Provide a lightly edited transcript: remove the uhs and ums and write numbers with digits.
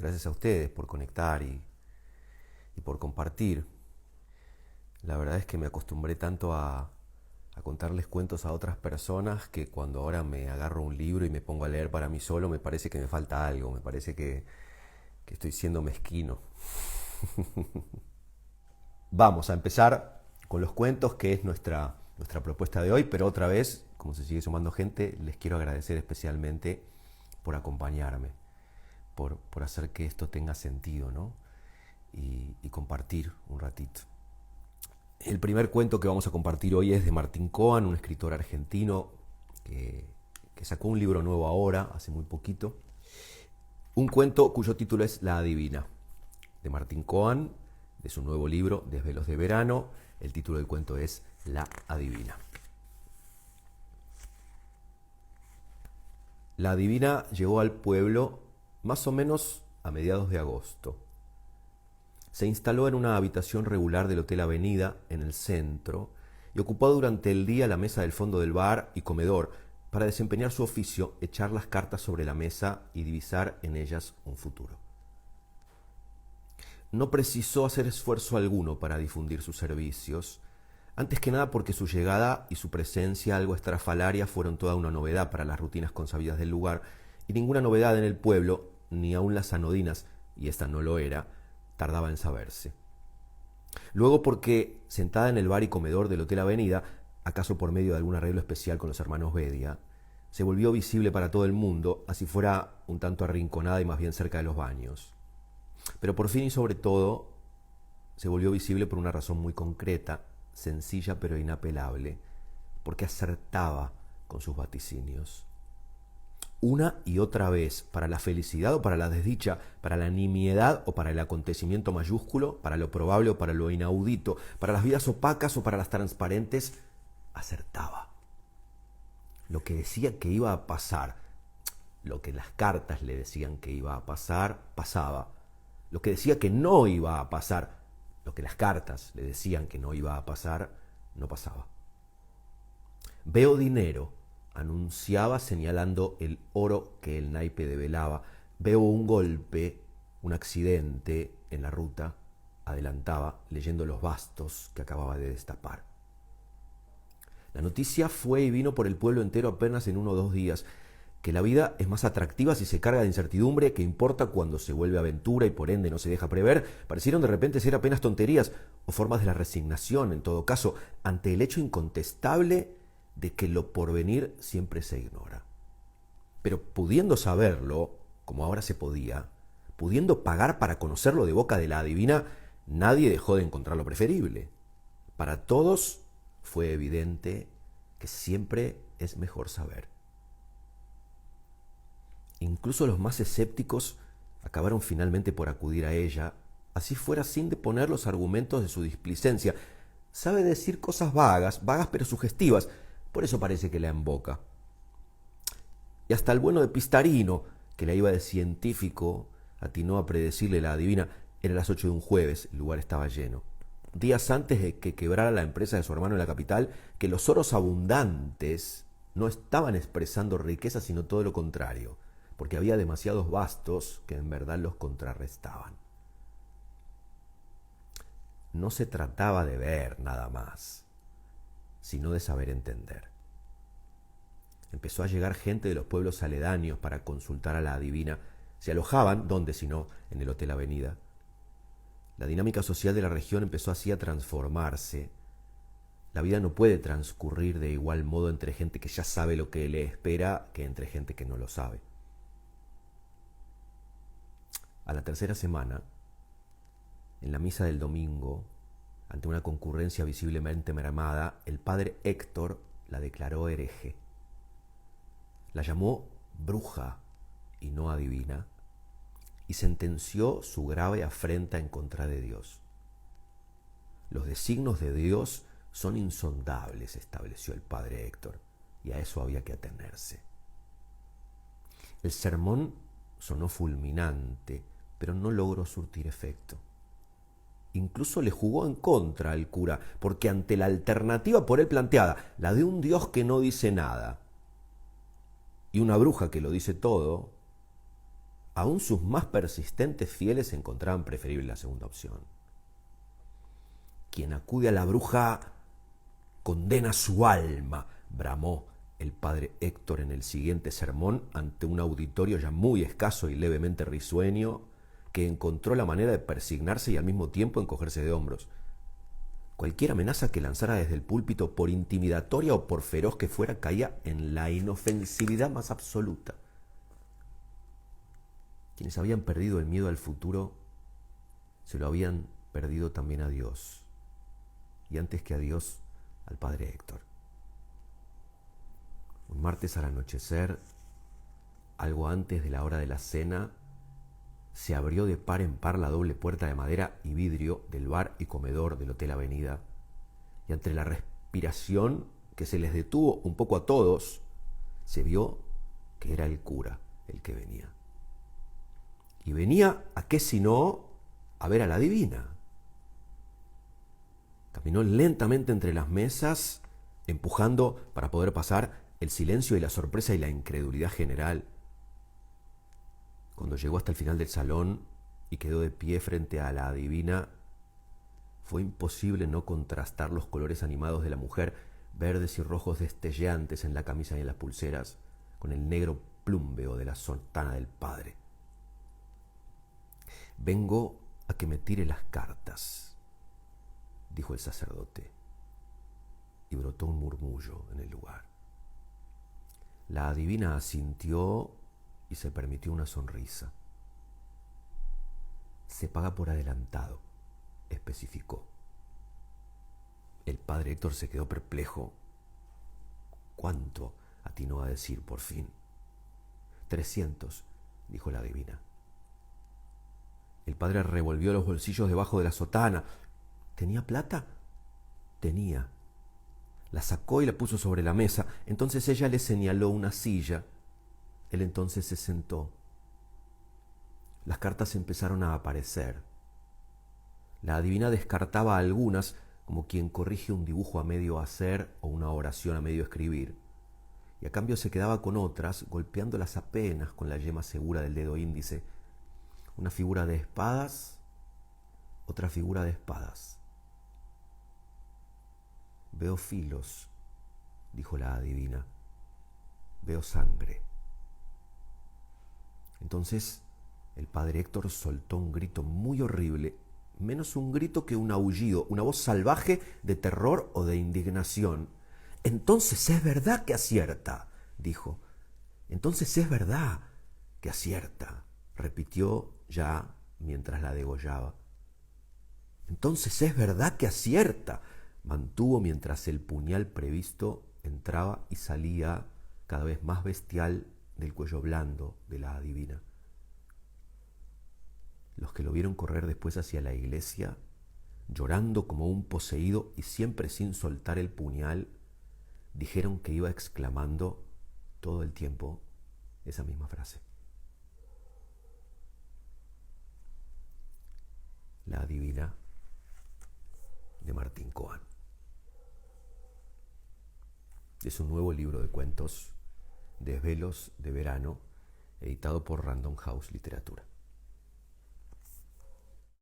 Gracias a ustedes por conectar y por compartir. La verdad es que me acostumbré tanto a contarles cuentos a otras personas que cuando ahora me agarro un libro y me pongo a leer para mí solo, me parece que me falta algo, me parece que estoy siendo mezquino. Vamos a empezar con los cuentos, que es nuestra propuesta de hoy, pero otra vez, como se sigue sumando gente, les quiero agradecer especialmente por acompañarme, por hacer que esto tenga sentido, ¿no? Y compartir un ratito. El primer cuento que vamos a compartir hoy es de Martín Coan, un escritor argentino que sacó un libro nuevo ahora, hace muy poquito. Un cuento cuyo título es La Adivina, de Martín Coan, de su nuevo libro Desvelos de Verano. El título del cuento es La Adivina. La Adivina llegó al pueblo más o menos a mediados de agosto. Se instaló en una habitación regular del Hotel Avenida, en el centro, y ocupó durante el día la mesa del fondo del bar y comedor para desempeñar su oficio, echar las cartas sobre la mesa y divisar en ellas un futuro. No precisó hacer esfuerzo alguno para difundir sus servicios, antes que nada porque su llegada y su presencia algo estrafalaria fueron toda una novedad para las rutinas consabidas del lugar, y ninguna novedad en el pueblo, ni aun las anodinas, y esta no lo era, tardaba en saberse. Luego porque, sentada en el bar y comedor del Hotel Avenida, acaso por medio de algún arreglo especial con los hermanos Bedia, se volvió visible para todo el mundo, así fuera un tanto arrinconada y más bien cerca de los baños. Pero por fin y sobre todo, se volvió visible por una razón muy concreta, sencilla pero inapelable, porque acertaba con sus vaticinios. Una y otra vez, para la felicidad o para la desdicha, para la nimiedad o para el acontecimiento mayúsculo, para lo probable o para lo inaudito, para las vidas opacas o para las transparentes, acertaba. Lo que decía que iba a pasar, lo que las cartas le decían que iba a pasar, pasaba. Lo que decía que no iba a pasar, lo que las cartas le decían que no iba a pasar, no pasaba. Veo dinero, anunciaba señalando el oro que el naipe develaba. Veo un golpe, un accidente en la ruta, adelantaba, leyendo los bastos que acababa de destapar. La noticia fue y vino por el pueblo entero apenas en 1 o 2 días, que la vida es más atractiva si se carga de incertidumbre, que importa cuando se vuelve aventura y por ende no se deja prever, parecieron de repente ser apenas tonterías o formas de la resignación, en todo caso, ante el hecho incontestable de que lo porvenir siempre se ignora. Pero pudiendo saberlo, como ahora se podía, pudiendo pagar para conocerlo de boca de la adivina, nadie dejó de encontrarlo preferible. Para todos fue evidente que siempre es mejor saber. Incluso los más escépticos acabaron finalmente por acudir a ella, así fuera sin deponer los argumentos de su displicencia. Sabe decir cosas vagas pero sugestivas, por eso parece que la emboca. Y hasta el bueno de Pistarino, que la iba de científico, atinó a predecirle la adivina. Era las 8 de un jueves, el lugar estaba lleno. Días antes de que quebrara la empresa de su hermano en la capital, que los oros abundantes no estaban expresando riqueza, sino todo lo contrario, porque había demasiados bastos que en verdad los contrarrestaban. No se trataba de ver nada más, sino de saber entender. Empezó a llegar gente de los pueblos aledaños para consultar a la adivina. Se alojaban, ¿dónde sino? En el Hotel Avenida. La dinámica social de la región empezó así a transformarse. La vida no puede transcurrir de igual modo entre gente que ya sabe lo que le espera que entre gente que no lo sabe. A la tercera semana, en la misa del domingo, ante una concurrencia visiblemente mermada, el padre Héctor la declaró hereje. La llamó bruja y no adivina, y sentenció su grave afrenta en contra de Dios. Los designios de Dios son insondables, estableció el padre Héctor, y a eso había que atenerse. El sermón sonó fulminante, pero no logró surtir efecto. Incluso le jugó en contra al cura, porque ante la alternativa por él planteada, la de un Dios que no dice nada y una bruja que lo dice todo, Aún sus más persistentes fieles encontraban preferible la segunda opción. Quien acude a la bruja condena su alma, bramó el padre Héctor en el siguiente sermón ante un auditorio ya muy escaso y levemente risueño, que encontró la manera de persignarse y al mismo tiempo encogerse de hombros. Cualquier amenaza que lanzara desde el púlpito, por intimidatoria o por feroz que fuera, caía en la inofensividad más absoluta. Quienes habían perdido el miedo al futuro, se lo habían perdido también a Dios. Y antes que a Dios, al padre Héctor. Un martes al anochecer, algo antes de la hora de la cena, se abrió de par en par la doble puerta de madera y vidrio del bar y comedor del Hotel Avenida, y entre la respiración que se les detuvo un poco a todos, se vio que era el cura el que venía. Y venía, ¿a qué sino? A ver a la divina. Caminó lentamente entre las mesas, empujando para poder pasar el silencio y la sorpresa y la incredulidad general. Cuando llegó hasta el final del salón y quedó de pie frente a la divina, fue imposible no contrastar los colores animados de la mujer, verdes y rojos destellantes en la camisa y en las pulseras, con el negro plúmbeo de la sotana del padre. «Vengo a que me tire las cartas», dijo el sacerdote, y brotó un murmullo en el lugar. La adivina asintió y se permitió una sonrisa. «Se paga por adelantado», especificó. El padre Héctor se quedó perplejo. «¿Cuánto?», atinó a decir por fin. «300», dijo la adivina. El padre revolvió los bolsillos debajo de la sotana. ¿Tenía plata? Tenía. La sacó y la puso sobre la mesa. Entonces ella le señaló una silla. Él entonces se sentó. Las cartas empezaron a aparecer. La adivina descartaba algunas, como quien corrige un dibujo a medio hacer o una oración a medio escribir, y a cambio se quedaba con otras, golpeándolas apenas con la yema segura del dedo índice. Una figura de espadas, otra figura de espadas. «Veo filos», dijo la adivina. «Veo sangre». Entonces el padre Héctor soltó un grito muy horrible, menos un grito que un aullido, una voz salvaje de terror o de indignación. «Entonces es verdad que acierta», dijo. «Entonces es verdad que acierta», repitió ya mientras la degollaba. «Entonces es verdad que acierta», mantuvo mientras el puñal previsto entraba y salía cada vez más bestial del cuello blando de la adivina. Los que lo vieron correr después hacia la iglesia, llorando como un poseído y siempre sin soltar el puñal, dijeron que iba exclamando todo el tiempo esa misma frase. La adivina, de Martín Coan. Es un nuevo libro de cuentos, Desvelos de verano, editado por Random House Literatura.